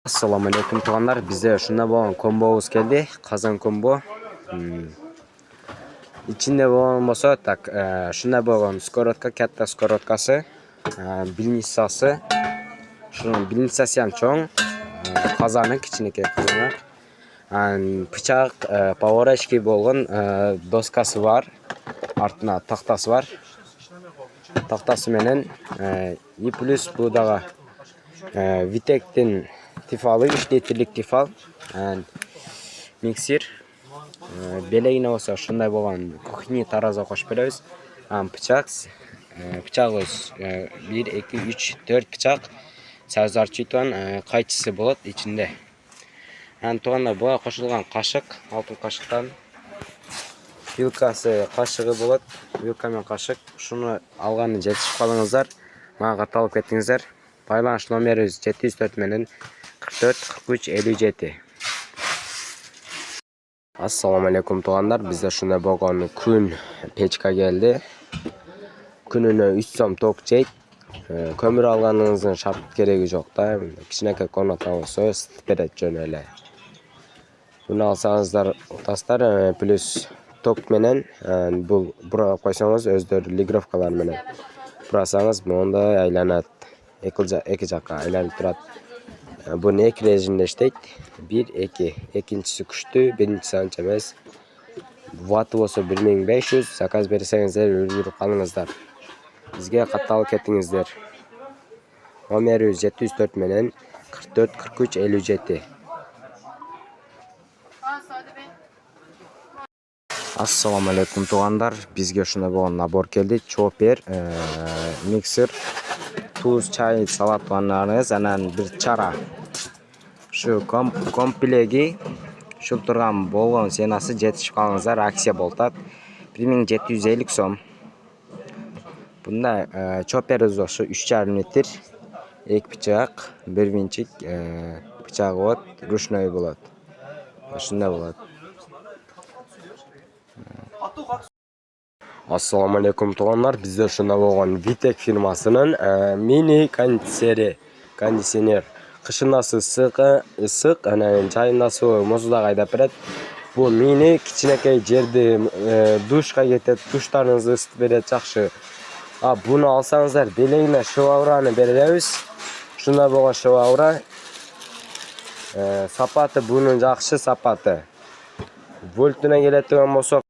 Assalamu alaikum tuğanlar. Bize şunda boğan kombomuz geldi. Kazan kombo. İçinde boğan olsa tak şunda boğan skorotka, katta skorotkası, bilinçsası. Şunun bilinçsası hem çoğun. Kazanın içindeki kazanlar. Bıçak pavorashki bolğun doskası var. Artına tahtası var. Tahtası menen plus bu dağa Vitek'ten tifalı 3 litrelik tifal miksir beleğine olsa şunday bolan kuhni taraza koşup belemiz bıçağız 1, 2, 3, 4 bıçak sazar çiğton kayçısı bolat içinde tuğanda boğa koşulgan kaşık altın kaşıktan vilkası kaşığı bolat vilka men kaşık şunu alğanı жетişip kalыңızlar mağa qatalып kettiңiздер. Paylaş numarası 704 menen 44 43 57. Assalamu alaikum tuğanlar. Bizde şunda boğan kun peçka geldi. Gününe 3 som tok çek. Kömür alganыңыздын şart gereği yok da. Kiçineke konat olsa stiperet jönöle. Bunu alsanızlar taslar plus tok menen bu bura koysanız özdür ligrovkalar menen. Burasanız onda aylanat. Eki жаққа aylanıp тұрады. Bunu екі режимде işleydi. 1, 2. İkincisi күшті, birincisi ancha emas. Watt olsa 1500. Zakaz bersеңіздер, үлгеріп қалыңыздар. Bizge қаталып кетіңіздер. Номері 704 menen 44 43 57. Assalamu alaikum tuğanlar. Bizge şuna boğan nabor geldi. Chopper, mixer, tuz, çay, salat vanlarınız, anan bir çara. Şu komplegi şu turgan bolğon senası жетişip kalыңızlar, aksiya boltat. 1750 som. Bunda chopper uzoqşı 3,5 litre. Ek bıçak, bir vinçik bıçağı bot, ruşnoy bolat. Şunda bolat. Assalamu alaikum tuğanlar. Bizde şunda boğan Vitek firmasının mini kondisyoner. Kışın nasıl ısık, çayın nasıl muzuda qaydap berет. Bu mini kiçinekey жерде duşqa кетет, duşlarınızı ısıtıp berет жақсы. Bunu alsanızlar beleğine şovavranı beremiz. Şunda boğan şovavra. Sapatı bunun жақсы sapatı. Voltuna geletigen bolsok